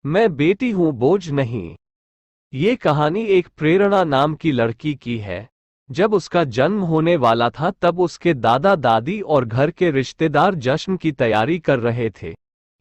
मैं बेटी हूं, बोझ नहीं। ये कहानी एक प्रेरणा नाम की लड़की की है। जब उसका जन्म होने वाला था तब उसके दादा दादी और घर के रिश्तेदार जश्न की तैयारी कर रहे थे,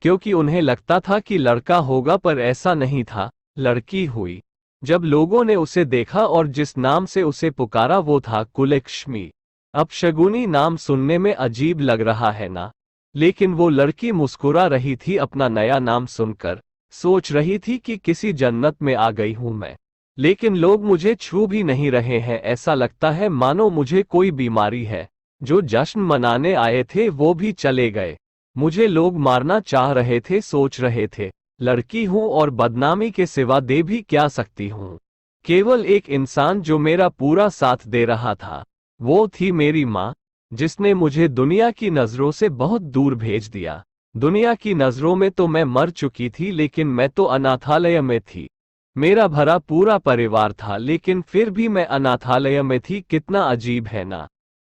क्योंकि उन्हें लगता था कि लड़का होगा, पर ऐसा नहीं था, लड़की हुई। जब लोगों ने उसे देखा और जिस नाम से उसे पुकारा वो था कुलक्ष्मी। अपशगुनी नाम सुनने में अजीब लग रहा है ना, लेकिन वो लड़की मुस्कुरा रही थी अपना नया नाम सुनकर। सोच रही थी कि किसी जन्नत में आ गई हूं मैं। लेकिन लोग मुझे छू भी नहीं रहे हैं, ऐसा लगता है मानो मुझे कोई बीमारी है। जो जश्न मनाने आए थे वो भी चले गए। मुझे लोग मारना चाह रहे थे, सोच रहे थे लड़की हूं और बदनामी के सिवा दे भी क्या सकती हूं। केवल एक इंसान जो मेरा पूरा साथ दे रहा था, वो थी मेरी माँ, जिसने मुझे दुनिया की नजरों से बहुत दूर भेज दिया। दुनिया की नजरों में तो मैं मर चुकी थी, लेकिन मैं तो अनाथालय में थी। मेरा भरा पूरा परिवार था, लेकिन फिर भी मैं अनाथालय में थी। कितना अजीब है ना।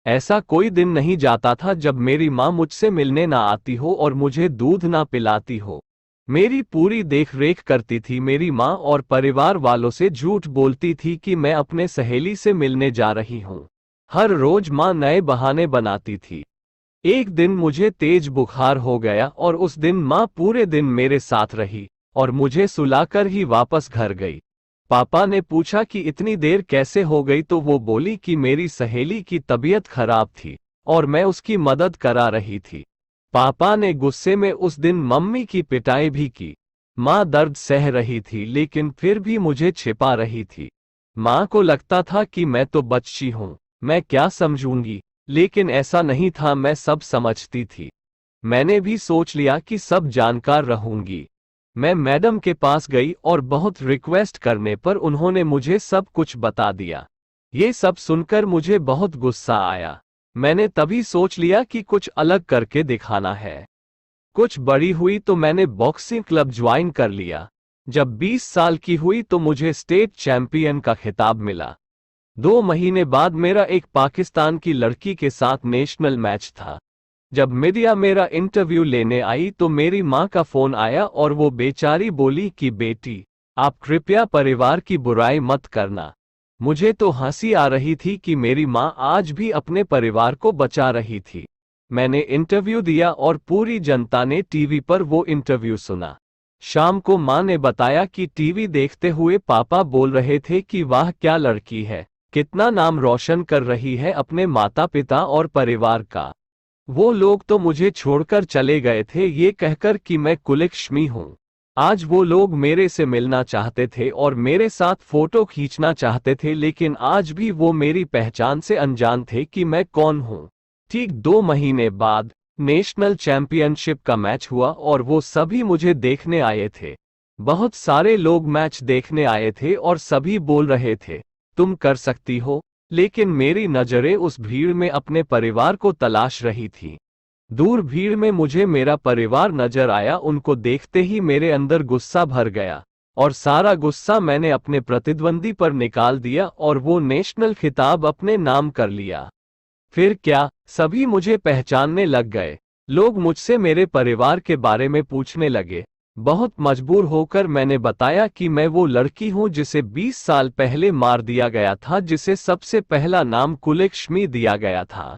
ऐसा कोई दिन नहीं जाता था जब मेरी माँ मुझसे मिलने ना आती हो और मुझे दूध ना पिलाती हो। मेरी पूरी देख रेख करती थी मेरी माँ, और परिवार वालों से झूठ बोलती थी कि मैं अपने सहेली से मिलने जा रही हूँ। हर रोज माँ नए बहाने बनाती थी। एक दिन मुझे तेज बुखार हो गया और उस दिन माँ पूरे दिन मेरे साथ रही और मुझे सुलाकर ही वापस घर गई। पापा ने पूछा कि इतनी देर कैसे हो गई, तो वो बोली कि मेरी सहेली की तबीयत खराब थी और मैं उसकी मदद करा रही थी। पापा ने गुस्से में उस दिन मम्मी की पिटाई भी की। माँ दर्द सह रही थी, लेकिन फिर भी मुझे छिपा रही थी। माँ को लगता था कि मैं तो बच्ची हूँ, मैं क्या समझूंगी, लेकिन ऐसा नहीं था, मैं सब समझती थी। मैंने भी सोच लिया कि सब जानकार रहूंगी। मैं मैडम के पास गई और बहुत रिक्वेस्ट करने पर उन्होंने मुझे सब कुछ बता दिया। ये सब सुनकर मुझे बहुत गुस्सा आया। मैंने तभी सोच लिया कि कुछ अलग करके दिखाना है। कुछ बड़ी हुई तो मैंने बॉक्सिंग क्लब ज्वाइन कर लिया। जब 20 साल की हुई तो मुझे स्टेट चैंपियन का खिताब मिला। 2 महीने बाद मेरा एक पाकिस्तान की लड़की के साथ नेशनल मैच था। जब मीडिया मेरा इंटरव्यू लेने आई तो मेरी माँ का फोन आया और वो बेचारी बोली कि बेटी, आप कृपया परिवार की बुराई मत करना। मुझे तो हंसी आ रही थी कि मेरी माँ आज भी अपने परिवार को बचा रही थी। मैंने इंटरव्यू दिया और पूरी जनता ने टीवी पर वो इंटरव्यू सुना। शाम को माँ ने बताया कि टीवी देखते हुए पापा बोल रहे थे कि वाह क्या लड़की है, कितना नाम रोशन कर रही है अपने माता पिता और परिवार का। वो लोग तो मुझे छोड़कर चले गए थे ये कहकर कि मैं कुलक्ष्मी हूँ। आज वो लोग मेरे से मिलना चाहते थे और मेरे साथ फोटो खींचना चाहते थे, लेकिन आज भी वो मेरी पहचान से अनजान थे कि मैं कौन हूँ। ठीक 2 महीने बाद नेशनल चैंपियनशिप का मैच हुआ और वो सभी मुझे देखने आए थे। बहुत सारे लोग मैच देखने आए थे और सभी बोल रहे थे तुम कर सकती हो, लेकिन मेरी नजरें उस भीड़ में अपने परिवार को तलाश रही थी। दूर भीड़ में मुझे मेरा परिवार नजर आया। उनको देखते ही मेरे अंदर गुस्सा भर गया और सारा गुस्सा मैंने अपने प्रतिद्वंदी पर निकाल दिया और वो नेशनल खिताब अपने नाम कर लिया। फिर क्या, सभी मुझे पहचानने लग गए। लोग मुझसे मेरे परिवार के बारे में पूछने लगे। बहुत मजबूर होकर मैंने बताया कि मैं वो लड़की हूं जिसे 20 साल पहले मार दिया गया था, जिसे सबसे पहला नाम कुलक्ष्मी दिया गया था।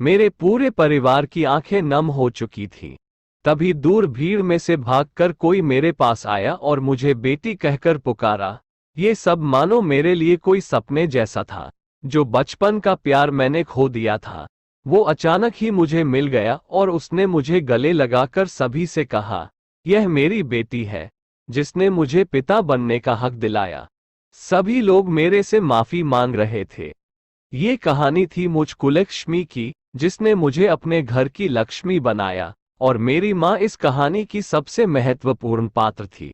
मेरे पूरे परिवार की आंखें नम हो चुकी थीं। तभी दूर भीड़ में से भागकर कोई मेरे पास आया और मुझे बेटी कहकर पुकारा। ये सब मानो मेरे लिए कोई सपने जैसा था। जो बचपन का प्यार मैंने खो दिया था, वो अचानक ही मुझे मिल गया और उसने मुझे गले लगाकर सभी से कहा, यह मेरी बेटी है, जिसने मुझे पिता बनने का हक दिलाया। सभी लोग मेरे से माफी मांग रहे थे। ये कहानी थी मुझ कुलक्ष्मी की, जिसने मुझे अपने घर की लक्ष्मी बनाया, और मेरी माँ इस कहानी की सबसे महत्वपूर्ण पात्र थी।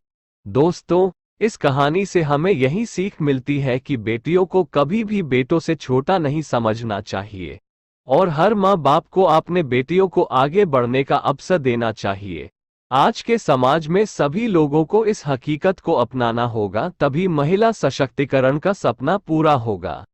दोस्तों, इस कहानी से हमें यही सीख मिलती है कि बेटियों को कभी भी बेटों से छोटा नहीं समझना चाहिए, और हर माँ बाप को अपने बेटियों को आगे बढ़ने का अवसर देना चाहिए। आज के समाज में सभी लोगों को इस हकीकत को अपनाना होगा, तभी महिला सशक्तिकरण का सपना पूरा होगा।